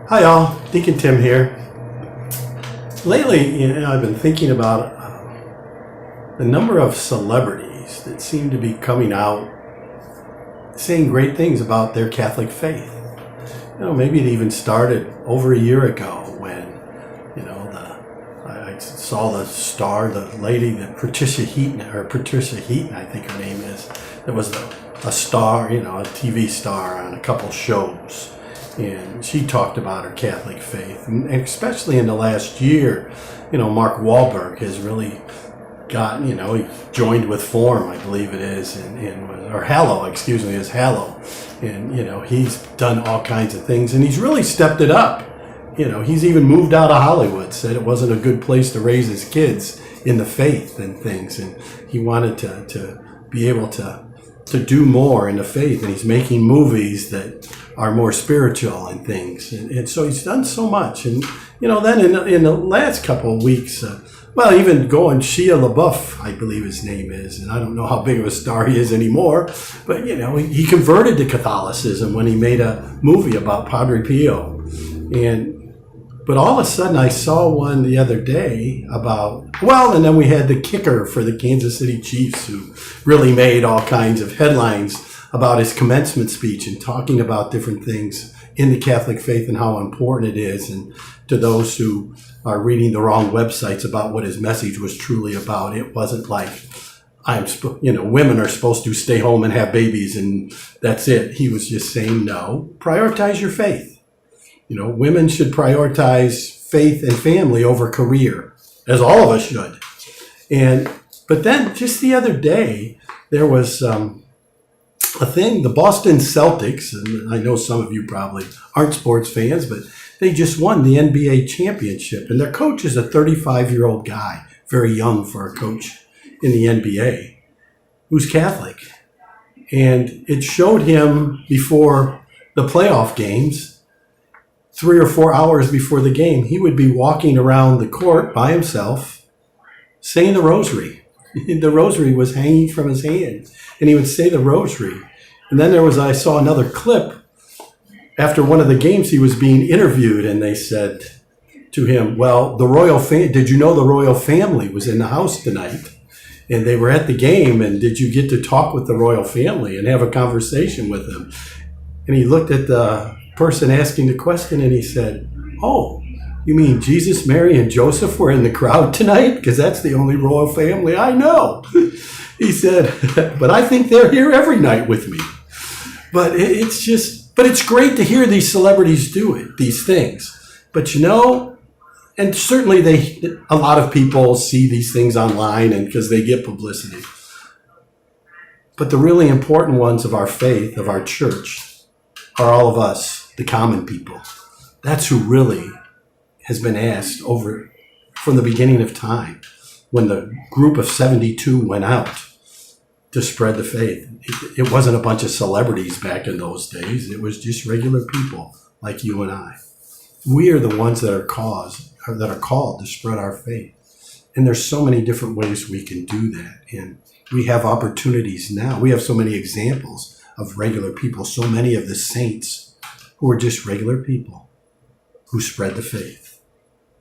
Hi all, Deacon Tim here. Lately, I've been thinking about the number of celebrities that seem to be coming out saying great things about their Catholic faith. Maybe it even started over a year ago when, I saw the star, the lady, that Patricia Heaton, I think her name is, that was a star, a TV star on a couple shows. And she talked about her Catholic faith, and especially in the last year, Mark Wahlberg has really gotten, he joined with Form, I believe it is, or Hallow, is Hallow, and he's done all kinds of things, and he's really stepped it up. He's even moved out of Hollywood, said it wasn't a good place to raise his kids in the faith and things, and he wanted to be able to do more in the faith, and he's making movies that are more spiritual and things, and so he's done so much. And then in the last couple of weeks, even going Shia LaBeouf, I believe his name is, and I don't know how big of a star he is anymore, but he converted to Catholicism when he made a movie about Padre Pio, but all of a sudden I saw one the other day and then we had the kicker for the Kansas City Chiefs, who really made all kinds of headlines about his commencement speech and talking about different things in the Catholic faith and how important it is, and to those who are reading the wrong websites about what his message was truly about. It wasn't like women are supposed to stay home and have babies and that's it. He was just saying, no, prioritize your faith. Women should prioritize faith and family over career, as all of us should. But then just the other day, there was a thing, the Boston Celtics, and I know some of you probably aren't sports fans, but they just won the NBA championship, and their coach is a 35-year-old guy, very young for a coach in the NBA, who's Catholic. And it showed him before the playoff games, 3 or 4 hours before the game, he would be walking around the court by himself, saying the rosary. The rosary was hanging from his hand, and he would say the rosary. And then I saw another clip. After one of the games, he was being interviewed, and they said to him, well, did you know the royal family was in the house tonight? And they were at the game, and did you get to talk with the royal family and have a conversation with them? And he looked at the person asking the question, and he said, oh, you mean Jesus, Mary, and Joseph were in the crowd tonight? Because that's the only royal family I know. He said, but I think they're here every night with me. But it's great to hear these celebrities do it, these things. But and certainly a lot of people see these things online and because they get publicity. But the really important ones of our faith, of our church, are all of us, the common people. That's who really has been asked over from the beginning of time, when the group of 72 went out to spread the faith. It wasn't a bunch of celebrities back in those days. It was just regular people like you and I. We are the ones that are called to spread our faith. And there's so many different ways we can do that. And we have opportunities now. We have so many examples of regular people, so many of the saints who are just regular people who spread the faith.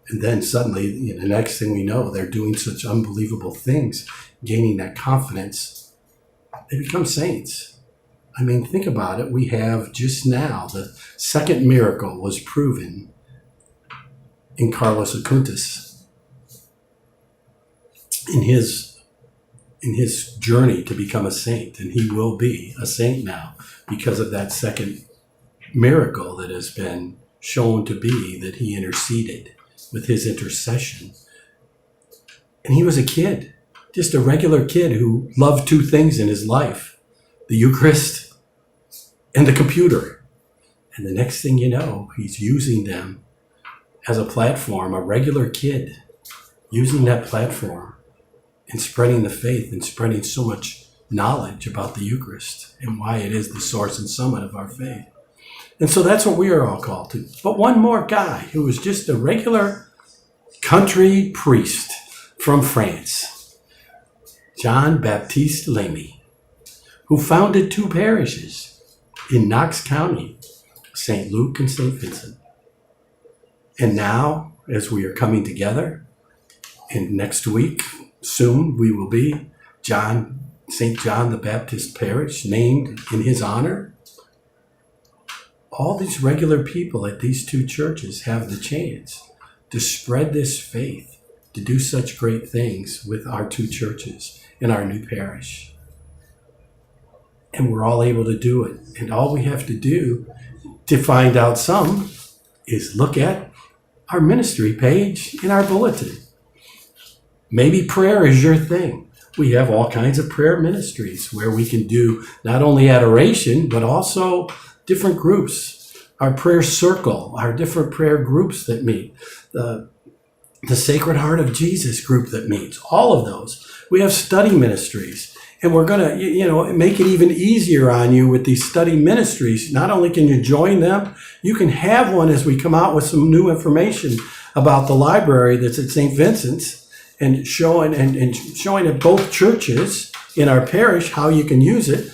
And then suddenly, the next thing we know, they're doing such unbelievable things, gaining that confidence. They become saints. I mean, think about it. We have just now, the second miracle was proven in Carlos Acutis, in his journey to become a saint. And he will be a saint now because of that second miracle that has been shown to be that he interceded with his intercession. And he was a kid, just a regular kid who loved two things in his life, the Eucharist and the computer. And the next thing you know, he's using them as a platform, a regular kid, using that platform and spreading the faith and spreading so much knowledge about the Eucharist and why it is the source and summit of our faith. And so that's what we are all called to. But one more guy who was just a regular country priest from France, John Baptiste Lamy, who founded two parishes in Knox County, St. Luke and St. Vincent. And now, as we are coming together, and next week, soon, we will be St. John the Baptist Parish, named in his honor. All these regular people at these two churches have the chance to spread this faith, to do such great things with our two churches in our new parish. And we're all able to do it. And all we have to do to find out some is look at our ministry page in our bulletin. Maybe prayer is your thing. We have all kinds of prayer ministries where we can do not only adoration, but also different groups. Our prayer circle, our different prayer groups that meet. The Sacred Heart of Jesus group that meets. All of those. We have study ministries. And we're going to, make it even easier on you with these study ministries. Not only can you join them, you can have one as we come out with some new information about the library that's at St. Vincent's and showing at both churches in our parish how you can use it.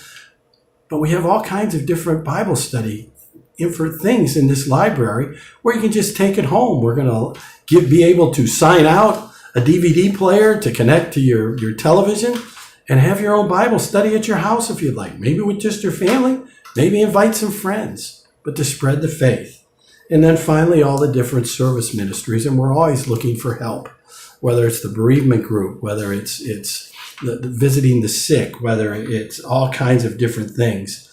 But we have all kinds of different Bible study things in this library where you can just take it home. We're going to be able to sign out a DVD player to connect to your television and have your own Bible study at your house if you'd like. Maybe with just your family, maybe invite some friends, but to spread the faith. And then finally, all the different service ministries, and we're always looking for help, whether it's the bereavement group, whether it's the visiting the sick, whether it's all kinds of different things.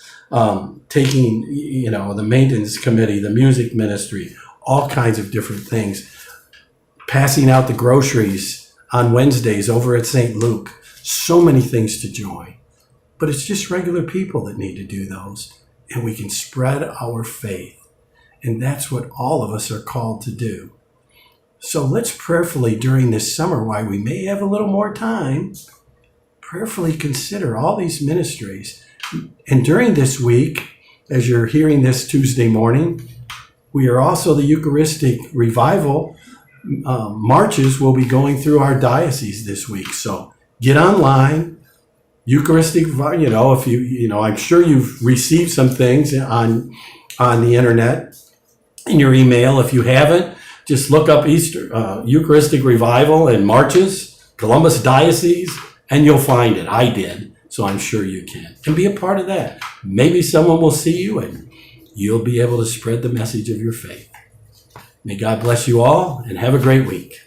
Taking, the maintenance committee, the music ministry, all kinds of different things. Passing out the groceries on Wednesdays over at St. Luke. So many things to join. But it's just regular people that need to do those. And we can spread our faith. And that's what all of us are called to do. So let's prayerfully during this summer, while we may have a little more time, prayerfully consider all these ministries. And during this week, as you're hearing this Tuesday morning, we are also the Eucharistic Revival marches will be going through our diocese this week. So get online, Eucharistic, if I'm sure you've received some things on the internet in your email. If you haven't, just look up Eucharistic Revival and marches, Columbus Diocese, and you'll find it. I did, so I'm sure you can. And be a part of that. Maybe someone will see you and you'll be able to spread the message of your faith. May God bless you all and have a great week.